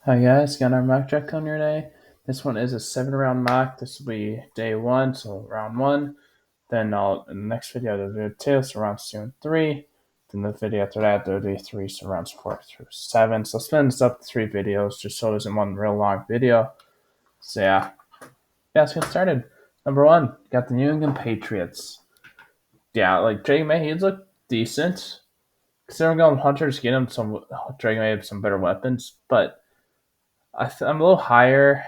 Hi guys, got our mock draft on your day. This one is a 7 round mock. This will be day one, so round one. Then in the next video I'll do two, so rounds 2 and 3. Then the video after that there'll be three, so rounds 4 through 7. So I'll split this up to 3 videos just so it isn't one real long video. So yeah, let's get started. Number one, got the New England Patriots. Yeah, like Drake May, he's looked decent. Considering going Hunters, get him some Drake May some better weapons, but I'm a little higher.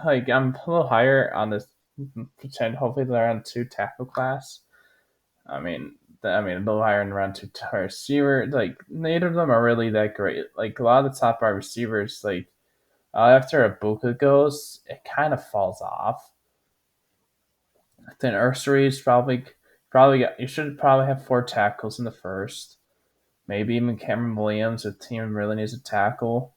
Like I'm a little higher on this. Pretend hopefully they're on two tackle class. I mean a little higher in round two receiver. Like neither of them are really that great. Like a lot of the top wide receivers, like after Ibuka goes, it kind of falls off. Then Ursary is probably you should probably have 4 tackles in the first. Maybe even Cameron Williams if the team really needs a tackle.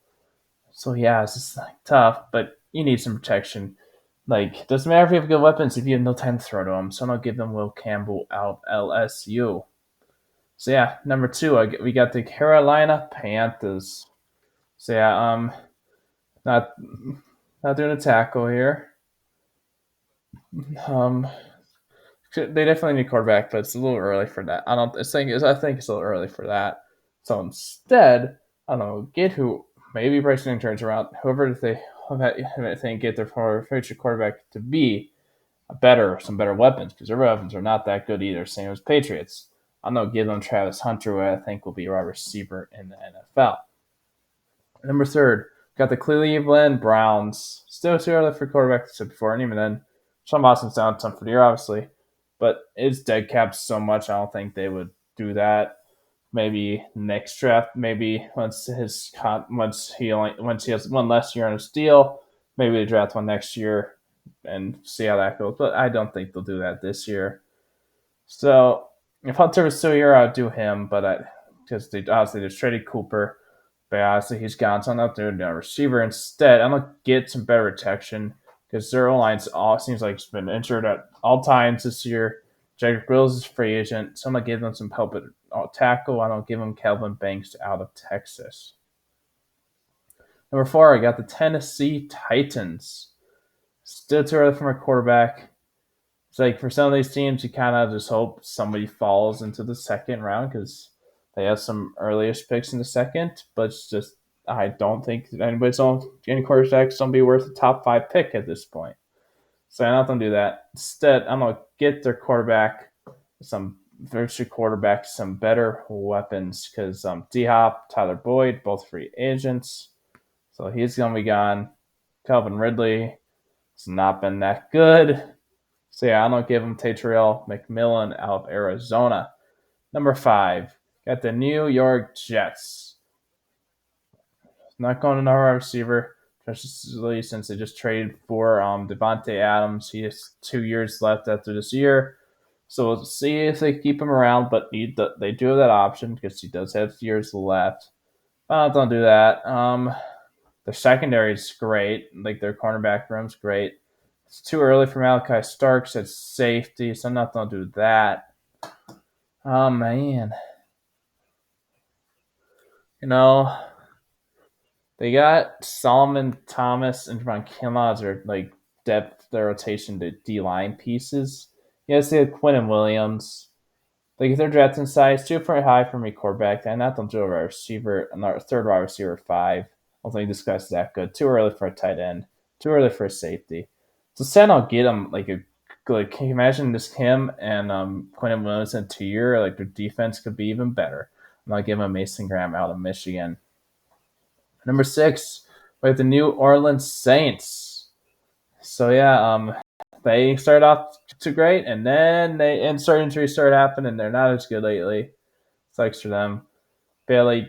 So yeah, it's just like tough, but you need some protection. Like, doesn't matter if you have good weapons if you have no time to throw to them. So I'll give them Will Campbell out LSU. So yeah, number two, we got the Carolina Panthers. So yeah, not not doing a tackle here. Um, they definitely need a quarterback, but it's a little early for that. I think it's a little early for that. So instead, I don't know, get who maybe Bryson Young turns around. Whoever they think get their future quarterback to be some better weapons because their weapons are not that good either. Same as Patriots. I'm gonna give them Travis Hunter, who I think will be a wide receiver in the NFL. Number third, got the Cleveland Browns. Still too early for quarterback to before, and even then, Sean Watson's down some for the year, obviously, but it's dead capped so much. I don't think they would do that. Maybe next draft, maybe once he has one less year on his deal, maybe they draft one next year and see how that goes. But I don't think they'll do that this year. So if Hunter was still here, I'd do him, but because they obviously just traded Cooper, but honestly he's gone, so I'm not doing a receiver instead. I'm gonna get some better protection because their O line's all seems like it's been injured at all times this year. Jacob Wills is free agent, so I'm gonna give them some help at tackle. I don't give them Kelvin Banks out of Texas. Number four, I got the Tennessee Titans. Still too early for my quarterback. It's like for some of these teams, you kind of just hope somebody falls into the second round because they have some earliest picks in the second. But it's just I don't think any quarterback's gonna be worth a top 5 pick at this point. So I'm not gonna do that. Instead, I'm gonna get their quarterback some virtual quarterback some better weapons because D Hop, Tyler Boyd, both free agents, so he's gonna be gone. Calvin Ridley has not been that good. So yeah, I'm gonna give him Tatriel McMillan out of Arizona. Number 5, got the New York Jets. Not going to another receiver, especially since they just traded for Devontae Adams. He has 2 years left after this year, so we'll see if they keep him around. But they do have that option because he does have years left. Don't do that. Their secondary is great. Like their cornerback room's great. It's too early for Malachi Starks at safety, so I'm not gonna do that. Oh man, you know they got Solomon Thomas and Javon Kinlaw as their like depth, their rotation to D line pieces. Yes, they had Quentin Williams. Like if they're drafting size, too pretty high for me quarterback. And not them do a wide receiver, another third wide receiver 5. I don't think this guy's that good. Too early for a tight end. Too early for a safety. So Sen, I'll get him can you imagine just him and Quentin Williams in 2 year? Like their defense could be even better. I'm gonna give him Mason Graham out of Michigan. Number 6, we have the New Orleans Saints. So yeah, they started off too great, and then certain injuries started happening, and they're not as good lately. Sucks for them. Bailey,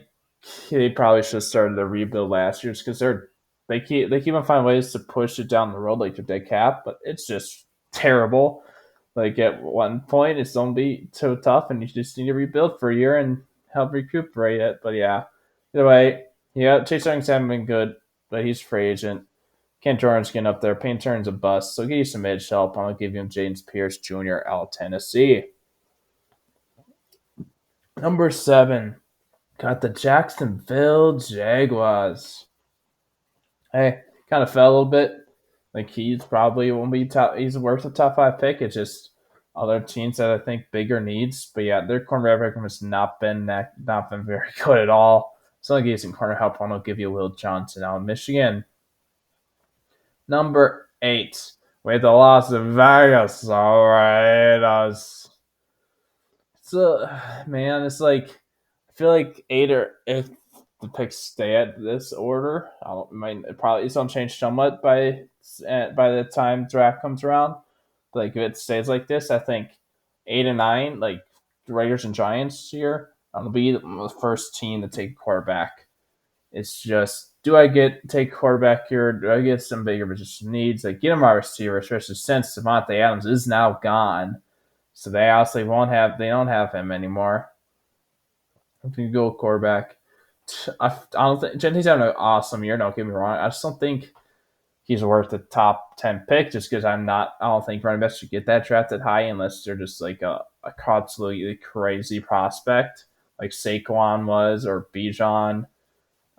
they probably should have started a rebuild last year because they keep on finding ways to push it down the road like their dead cap, but it's just terrible. Like at one point, it's gonna be so tough, and you just need to rebuild for a year and help recuperate it. But yeah, either way, yeah, Chase Young's haven't been good, but he's free agent. Kent Jordan's getting up there. Payne Turn's a bust, so give you some edge help. I'm gonna give you James Pierce Jr. out of Tennessee. Number 7, got the Jacksonville Jaguars. Hey, kind of fell a little bit. Like he's probably won't be top. He's worth a top five pick. It's just other teams that I think bigger needs. But yeah, their cornerback room has not been very good at all. So I'll give you some corner help. I'll give you Will Johnson out of Michigan. Number 8 with the Las Vegas Raiders. So man, it's like I feel like 8 or if the picks stay at this order, I don't might probably it's gonna change somewhat by the time draft comes around. But like if it stays like this, I think 8 and 9, like the Raiders and Giants here, will be the first team to take a quarterback. It's just, do I take quarterback here? Do I get some bigger position needs? Like get him my receiver, especially since Devontae Adams is now gone, so they obviously won't have they don't have him anymore. If you go quarterback, I don't think Genty's having an awesome year. Don't get me wrong. I just don't think he's worth the top 10 pick just because I don't think running backs should get that drafted high unless they're just like a absolutely crazy prospect like Saquon was or Bijan.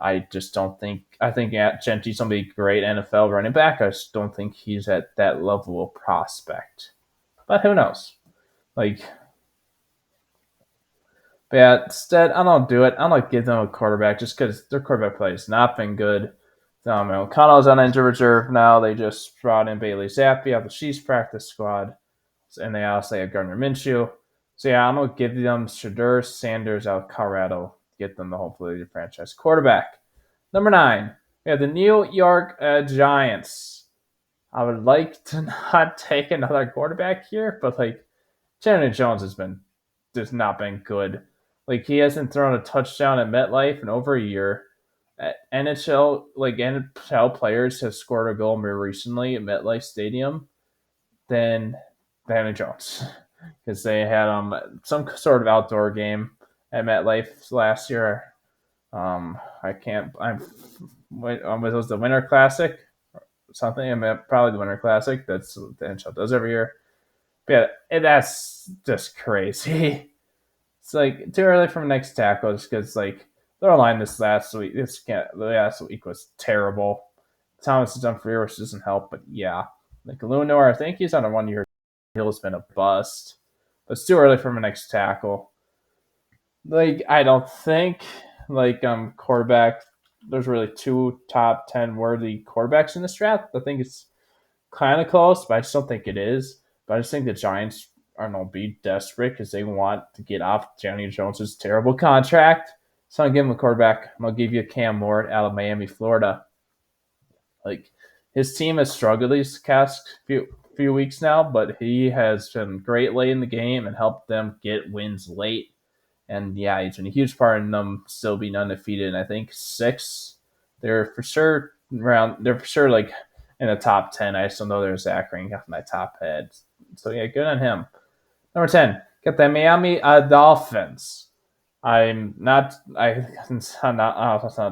I just don't think. I think Genty's gonna be a great NFL running back. I just don't think he's at that level of prospect. But who knows? Like, but yeah, instead, I don't do it. I don't give them a quarterback just because their quarterback play has not been good. O'Connell's on injured reserve now. They just brought in Bailey Zappi out the Chiefs practice squad, and they also have Gardner Minshew. So yeah, I'm gonna give them Shedeur Sanders out of Colorado. Get them the hopefully the franchise quarterback. Number 9, we have the New York Giants. I would like to not take another quarterback here, but like Chandler Jones has been just not been good. Like he hasn't thrown a touchdown at MetLife in over a year. NHL players have scored a goal more recently at MetLife Stadium than Chandler Jones because they had some sort of outdoor game at MetLife last year. I can't. Was the Winter Classic something? I mean, probably the Winter Classic. That's what the NHL does every year. But yeah, that's just crazy. It's like too early for next tackle just because like their line the last week was terrible. Thomas is unfair, which doesn't help. But yeah, like Lunar, I think he's on a 1 year deal. Has been a bust. But it's too early for my next tackle. Like I don't think quarterback. There's really two top 10 worthy quarterbacks in this draft. I think it's kind of close, but I just don't think it is. But I just think the Giants are going to be desperate because they want to get off Johnny Jones's terrible contract. So I'm going to give him a quarterback. I'm going to give you Cam Moore out of Miami, Florida. Like his team has struggled these past few weeks now, but he has been great late in the game and helped them get wins late. And yeah, he's been a huge part in them still being undefeated. And I think 6, they're for sure like in the top 10. I still know there's Zach ranking off my top head. So yeah, good on him. Number 10, got the Miami Dolphins. I'm not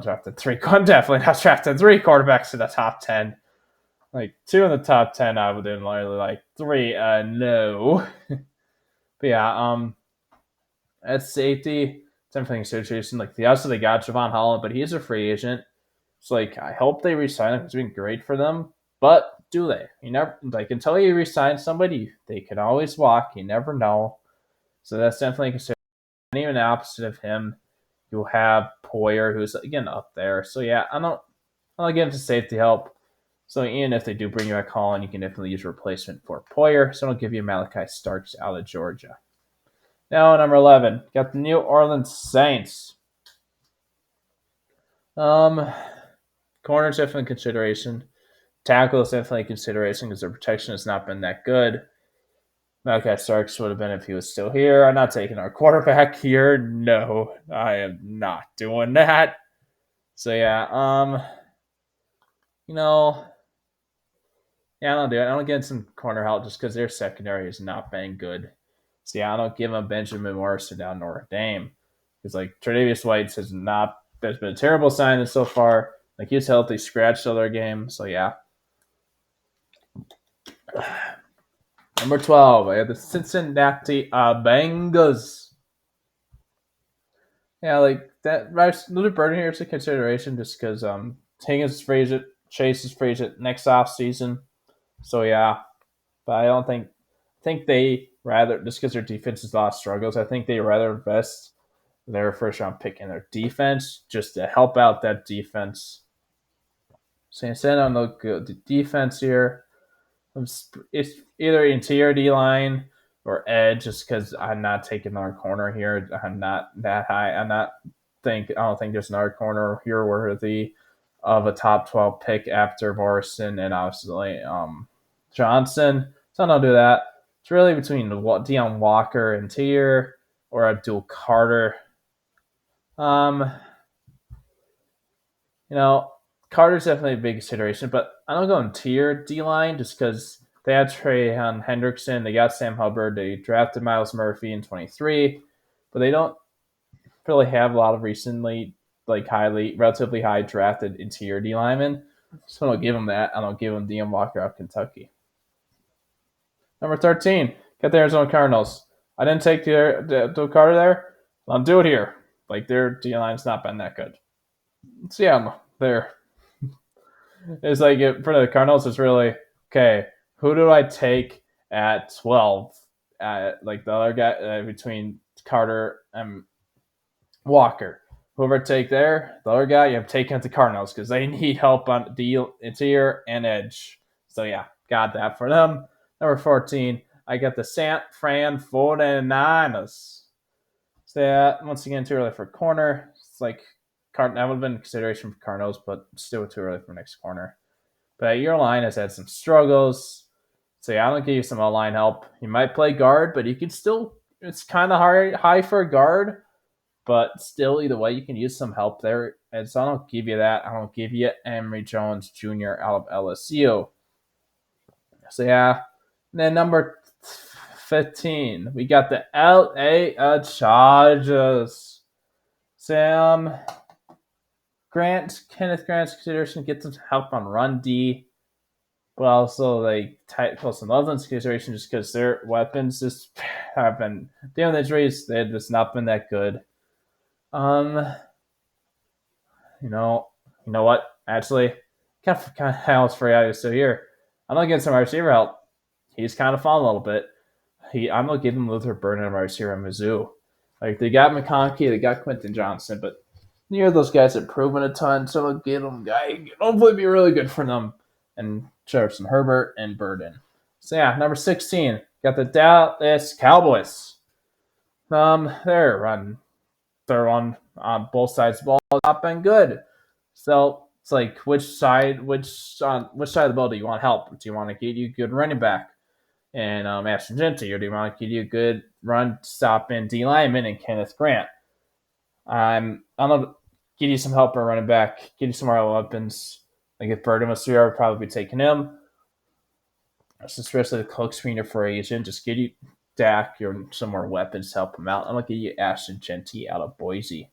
drafted 3. I'm definitely not drafted 3 quarterbacks in the top 10. Like 2 in the top 10, I would then literally like 3. No. But yeah, at safety, definitely a situation like the also they got Javon Holland, but he's a free agent. So like I hope they resign him. It's been great for them. But do they? You never like until you resign somebody, they can always walk. You never know. So that's definitely considered. And even the opposite of him, you'll have Poyer, who's again up there. So yeah, I'll give him to safety help. So even if they do bring you back Holland, you can definitely use a replacement for Poyer. So I'll give you Malachi Starks out of Georgia. Now, number 11, got the New Orleans Saints. Corner's definitely consideration. Tackle is definitely consideration because their protection has not been that good. Malachi Starks would have been if he was still here. I'm not taking our quarterback here. No, I am not doing that. So yeah, you know, yeah, I don't do it. I don't get some corner help just because their secondary has not been good. So yeah, I don't give them Benjamin Morrison down Notre Dame because like Tre'Davious White has not. There's been a terrible sign so far. Like he's healthy, scratched other game. So yeah. Number 12, I have the Cincinnati Bengals. Yeah, like that. Luther Burden here is a consideration just because Higgins Chase is free agent next off season. So yeah, but I don't think they rather just because their defense has a lot of struggles. I think they rather invest their first round pick in their defense just to help out that defense. So instead, I'm look good. The defense here, it's either interior D line or edge, just because I'm not taking our corner here. I'm not that high. I don't think there's another corner here worthy of a top 12 pick after Morrison and obviously Johnson. So I don't do that. It's really between Deion Walker and Tier or Abdul Carter. Um, you know, Carter's definitely a big consideration, but I don't go in tier D line just because they had Trahan Hendrickson, they got Sam Hubbard, they drafted Miles Murphy in 23, but they don't really have a lot of recently relatively high drafted interior D linemen. So I don't give them that. I don't give them Deion Walker out of Kentucky. Number 13, got the Arizona Cardinals. I didn't take the Carter there. I'll do it here. Like their D line's not been that good. So yeah, there. It's like for the Cardinals, it's really okay. Who do I take at 12? Like the other guy between Carter and Walker. Whoever take there, the other guy, you have taken at the Cardinals because they need help on the interior and edge. So yeah, got that for them. Number 14, I got the San Fran 49ers. So yeah, once again, too early for corner. It's like that would have been a consideration for Cardinals, but still too early for next corner. But your line has had some struggles. So yeah, I'm gonna give you some line help. You might play guard, but you can still. It's kind of high for a guard, but still, either way, you can use some help there. And so I don't give you that. I don't give you Emory Jones Jr. out of LSU. So yeah, and then number 15, we got the LA Chargers. Kenneth Grant's consideration to get some help on run D, but also like Wilson Loveland's consideration just because their weapons just have been dealing with injuries. They've just not been that good. You know what? Actually, kind of Alex Ferrari is still here. I'm gonna get some receiver help. He's kind of fallen a little bit. I'm gonna give him Luther Burden and receiver at Mizzou. Like they got McConkey, they got Quentin Johnson, but neither of those guys have proven a ton. So I'll get them guy. Hopefully, be really good for them. And Jefferson Herbert and Burden. So yeah, number 16, got the Dallas Cowboys. They're running. They're on both sides of the ball. Not been good. So it's like which side of the ball do you want help? Do you want to get you a good running back and Ashton Genty, or do you want to get you a good run stop in D lineman and Kenneth Grant? I'm gonna give you some help at running back, give you some more weapons. Like if Burden was here, I would probably be taking him. Especially the cloak screener for agent. Just give you Dak or some more weapons to help him out. I'm gonna give you Ashton Genty out of Boise.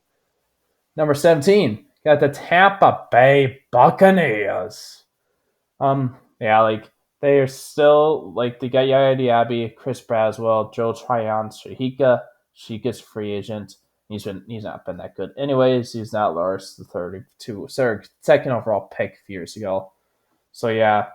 Number 17, got the Tampa Bay Buccaneers. Yeah, like they are still like they got Yaya Diaby, Chris Braswell, Joe Tryon, Shika's free agent. He's not been that good. Anyways, he's not Lars the second overall pick a few years ago. So yeah.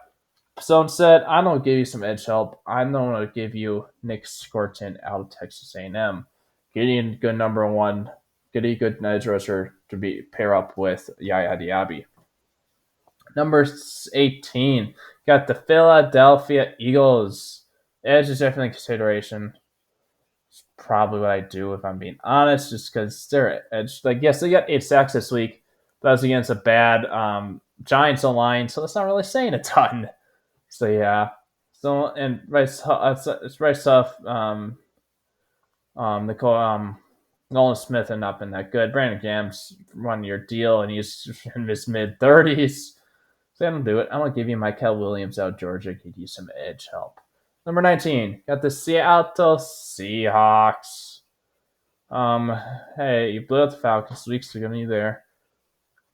So instead, I'm gonna give you some edge help. I'm gonna give you Nick Scorton out of Texas A&M. Getting good number one, getting a good edge rusher to pair up with Yaya Diaby. Number 18, got the Philadelphia Eagles. Edge is definitely a consideration. It's probably what I do if I'm being honest, just because they're edge. Like, yes, they got 8 sacks this week, but that was against a bad Giants line, so that's not really saying a ton. So yeah, so and it's right stuff. Nicole Nolan Smith had not been that good. Brandon Graham's 1 year deal, and he's in his mid-30s. So I don't do it. I'm gonna give you Michael Williams out of Georgia. Could use some edge help. Number 19, got the Seattle Seahawks. Hey, you blew out the Falcons weeks ago. You there?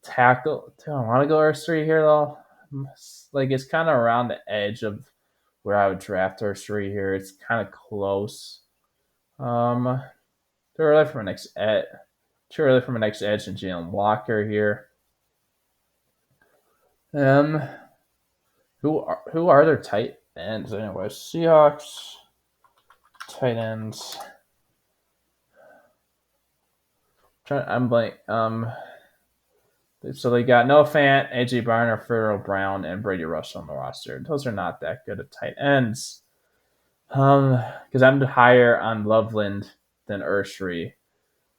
Tackle. I want to go R3 here though. Like it's kind of around the edge of where I would draft R3 here. It's kind of close. Too early from an next edge. Too early from an next edge and Jalen Walker here. Um, who are their tight ends anyway? Seahawks tight ends. I'm like So they got Noah Fant, AJ Brown, or Pharaoh Brown, and Brady Russell on the roster. Those are not that good at tight ends. Because I'm higher on Loveland than Urshri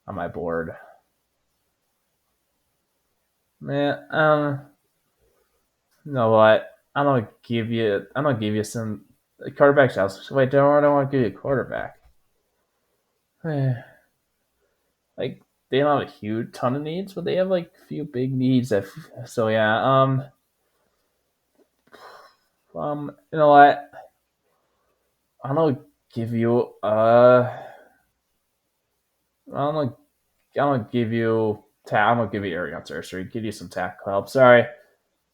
on my board. Man, you know what? I'm gonna give you some quarterbacks. Else, wait, I don't want to give you a quarterback. Like they don't have a huge ton of needs, but they have like a few big needs. So yeah, you know what? I'm gonna give you I'm gonna I'm gonna give you I'm gonna give you Arian Surgery. Give you some tackle help. Sorry,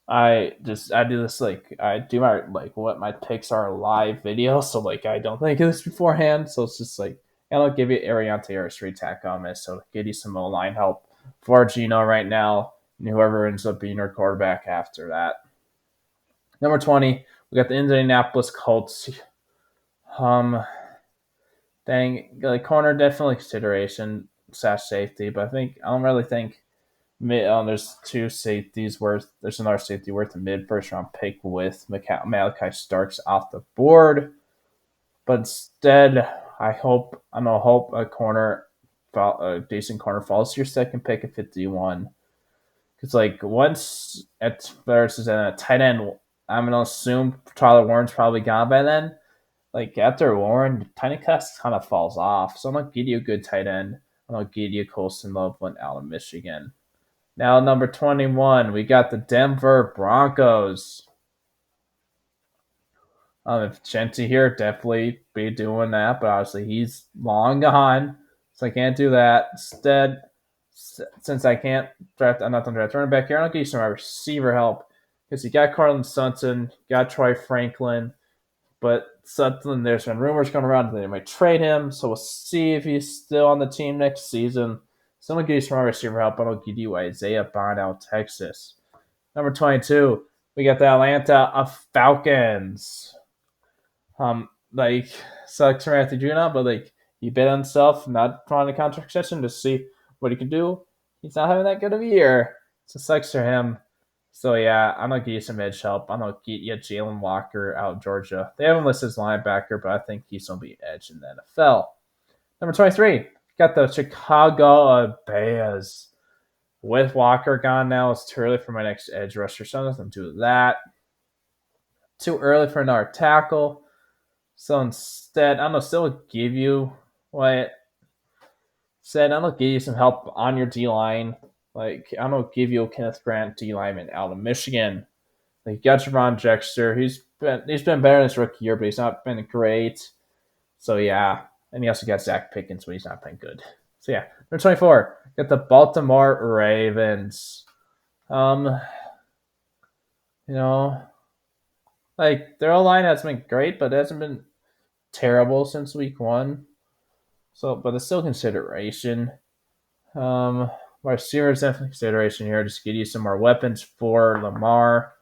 I do this like I do my like what my picks are live video, so like I don't think of this beforehand. So it's just like I'll give you Ariante or straight tackle on this, so give you some O line help for Gino right now, and whoever ends up being your quarterback after that. Number 20, we got the Indianapolis Colts. Um, dang, like corner definitely consideration slash safety, but I don't really think there's two safeties worth. There's another safety worth a mid first round pick with Malachi Starks off the board, but instead, I'm gonna hope a decent corner falls to your second pick at 51. Because like once at versus a tight end, I'm gonna assume Tyler Warren's probably gone by then. Like after Warren, Tiny Cuss kind of falls off. So I'm gonna give you a good tight end. I'm gonna give you Colston Loveland out of Michigan. Now, number 21, we got the Denver Broncos. If Chenti here, definitely be doing that, but obviously he's long gone, so I can't do that. Instead, since I can't draft, I'm not going to draft running back here. I'll give you some receiver help because you got Carlton Sutton, got Troy Franklin, but Sutton, there's been rumors going around that they might trade him, so we'll see if he's still on the team next season. So I'm going to give you some receiver help, but I'll give you Isaiah Bond out Texas. Number 22, we got the Atlanta Falcons. Like sucks for Anthony Juna, but like he bet on himself, not trying to contract extension to see what he can do. He's not having that good of a year, so sucks for him. So yeah, I'm gonna give you some edge help. I'm gonna get you Jalen Walker out of Georgia. They haven't listed as linebacker, but I think he's gonna be edge in the NFL. Number 23, got the Chicago Bears. With Walker gone now, it's too early for my next edge rusher, so nothing to do that. Too early for another tackle. So instead, I'm gonna still give you what said. I'm gonna give you some help on your D line. Like I'm gonna give you a Kenneth Grant D lineman out of Michigan. Like you got Javon Dexter. He's been better this rookie year, but he's not been great. So yeah, and he also got Zach Pickens, but he's not been good. So yeah, number 24, got the Baltimore Ravens. You know, like their line hasn't been great, but it hasn't been terrible since week one. So, but it's still consideration. Um, my receivers definitely consideration here. Just give you some more weapons for Lamar.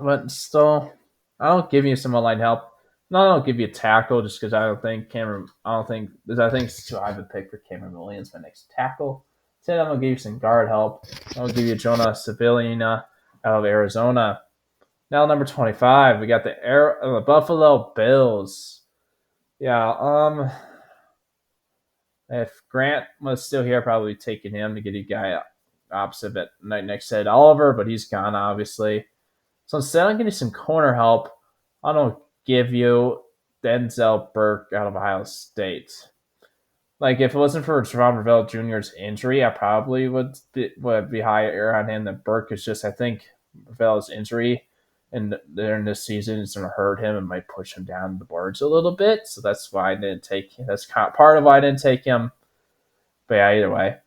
But still, I'll give you some line help. No, I don't give you a tackle just because I think it's too high of a pick for Cameron Williams, my next tackle. Instead, I'm gonna give you some guard help. I'll give you Jonah Civiliana out of Arizona. Now, number 25, we got the Buffalo Bills. Yeah, if Grant was still here, I'd probably taking him to get a guy opposite at next to Ed Oliver, but he's gone, obviously. So instead of getting some corner help, I'm going to give you Denzel Burke out of Ohio State. Like, if it wasn't for Javon Ravel Jr.'s injury, I probably would be higher on him than Burke. It's just, I think Ravel's injury and during this season is going to hurt him and might push him down the boards a little bit. So that's why I didn't take him. That's kind of part of why I didn't take him. But yeah, either way.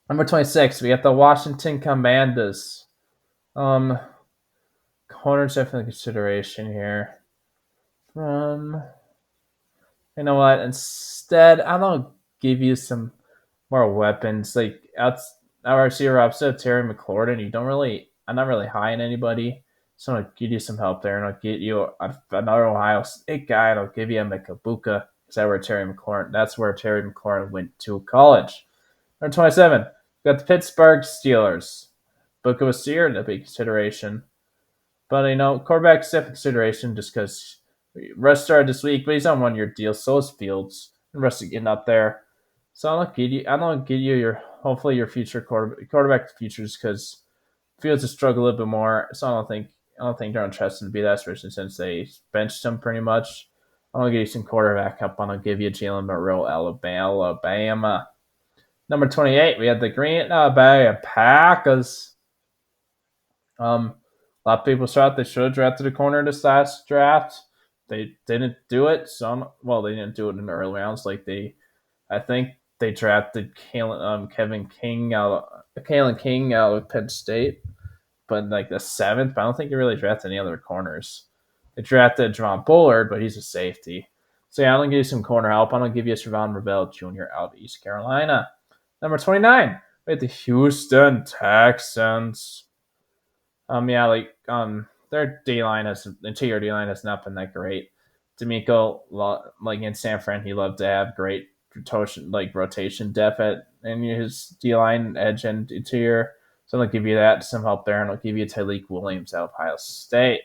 Number 26, we got the Washington Commanders. Corner's definitely consideration here. You know what? Instead, I'm gonna give you some more weapons. Like our receiver opposite Terry McLaurin, you don't really. I'm not really high on anybody. So I'll give you some help there, and I'll get you another Ohio State guy, and I'll give you a Mikabuka. That's where Terry McLaurin went to college. Number 27, we got the Pittsburgh Steelers. Book of a Seer, a big consideration. But, quarterback's a consideration just because Russ started this week, but he's on 1 year deal. So is Fields. And Russ is getting up there. So I don't give you your hopefully your future quarterback futures because Fields has struggled a little bit more. So I don't think they're on trust to be that, especially since they benched him pretty much. I'm gonna give you some quarterback help. I'm gonna give you Jalen Monroe, Alabama. Number 28, we had the Green Bay Packers. A lot of people thought they should have drafted a corner this last draft. They didn't do it. They didn't do it in the early rounds. I think they drafted Kevin King Kalen King out of Penn State, but like the seventh. But I don't think they really drafted any other corners. They drafted Javon Bullard, but he's a safety. So yeah, I'm gonna give you some corner help. I'm gonna give you Trevon Ravel Jr. out of East Carolina. Number 29, we have the Houston Texans. Their interior D line has not been that great. D'Amico, like in San Fran, he loved to have great rotation depth in his D line, edge, and interior. So I'll give you that some help there, and I'll give you Tyleik Williams out of Ohio State.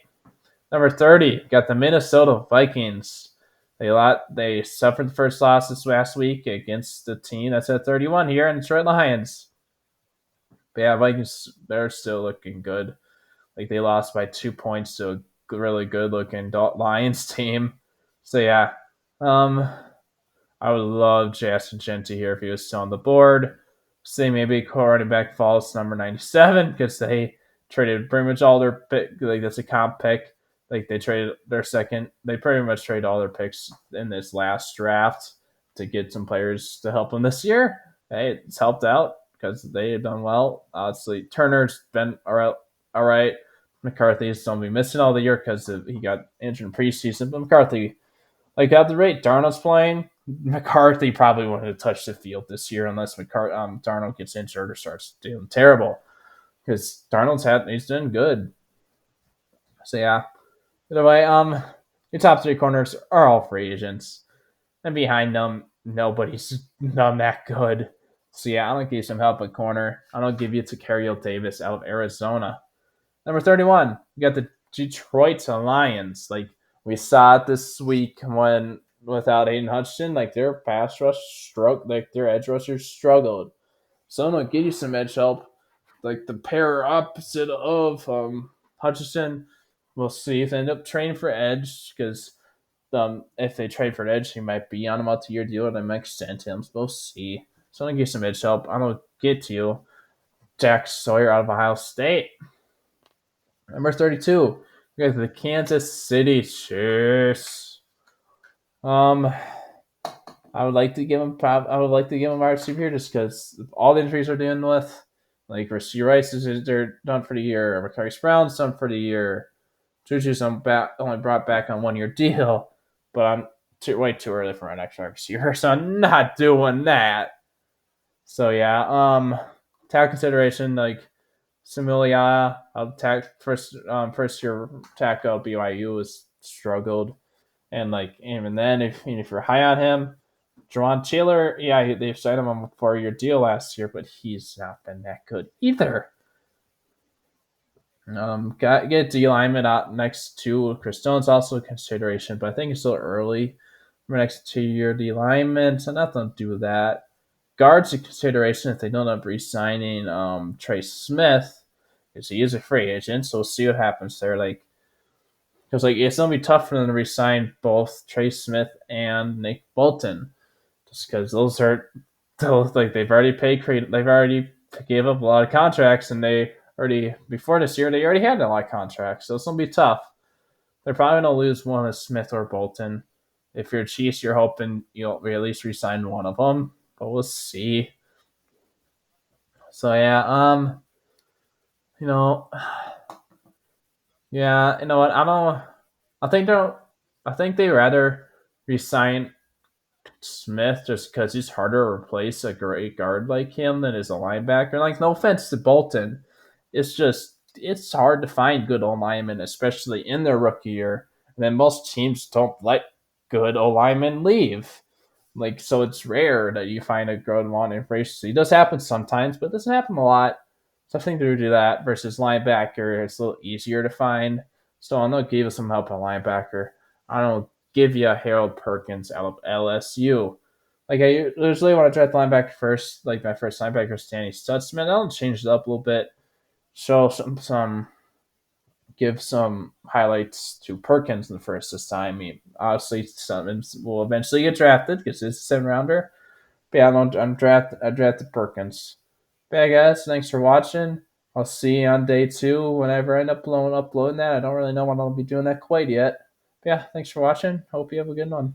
Number 30, got the Minnesota Vikings. They suffered the first loss this last week against the team that's at 31 here in Detroit Lions. But yeah, Vikings, they're still looking good. Like they lost by 2 points to a really good looking Lions team. So yeah, I would love Justin Gente here if he was still on the board. Say maybe running back falls number 97 because they traded pretty much all their pick. Like that's a comp pick. Like they traded their second. They pretty much traded all their picks in this last draft to get some players to help them this year. Hey, it's helped out because they have done well. Obviously, Turner's been all right. McCarthy's going to be missing all the year because he got injured in preseason. But McCarthy, at the rate Darnold's playing, McCarthy probably wouldn't have touched the field this year unless Darnold gets injured or starts doing terrible. Because he's doing good. So yeah. Either way, your top three corners are all free agents. And behind them, nobody's not that good. So yeah, I'm gonna give you some help at corner. I'm gonna give you to Carriel Davis out of Arizona. Number 31, you got the Detroit Lions. Like we saw it this week when without Aiden Hutchinson, their pass rush their edge rushers struggled. So I'm gonna give you some edge help, like the pair opposite of Hutchinson. We'll see if they end up trading for edge because if they trade for edge, he might be on a multi-year deal and they might extend him. So we'll see. So I'm gonna give you some edge help. I'm gonna get to you, Jack Sawyer out of Ohio State. Number 32, we got the Kansas City Chiefs. I would like to give him wide receiver here just because all the injuries are dealing with. Like Rasheed Rice they're done for the year. Marquise Brown's done for the year. Juju's only brought back on 1 year deal, but I'm way too early for my next wide receiver, so I'm not doing that. So yeah, tag consideration Similia, first year tackle BYU has struggled, and even then, if you're high on him, Jawan Taylor, yeah, they've signed him on a 4-year deal last year, but he's not been that good either. Get D lineman out next to Chris Stone's also a consideration, but I think it's still early for next 2-year D lineman, so nothing to do with that. Guards a consideration if they don't end up re-signing Trey Smith, because he is a free agent, so we'll see what happens there. Because it's gonna be tough for them to re-sign both Trey Smith and Nick Bolton, just because those they've already gave up a lot of contracts, and before this year they already had a lot of contracts, so it's gonna be tough. They're probably gonna lose one of Smith or Bolton. If you're Chiefs, you're hoping you'll at least re-sign one of them, but we'll see. So yeah, yeah, you know what? I don't. I think they'll. I think they rather resign Smith just because he's harder to replace a great guard like him than is a linebacker. No offense to Bolton, it's just it's hard to find good O linemen, especially in their rookie year. And then most teams don't let good O linemen leave. Like, so it's rare that you find a good one in free agency. It does happen sometimes, but it doesn't happen a lot. So I think they would do that versus linebacker. It's a little easier to find. So I'm gonna give us some help at linebacker. I don't give you a Harold Perkins out of LSU. Like I usually want to draft linebacker first. Like my first linebacker is Danny Stutzman. I'll change it up a little bit. Show some give some highlights to Perkins in the first this time. I mean, obviously, some will eventually get drafted because it's a 7 rounder. But yeah, I drafted Perkins. But yeah, guys, thanks for watching. I'll see you on day 2 whenever I end up uploading that. I don't really know when I'll be doing that quite yet. But yeah, thanks for watching. Hope you have a good one.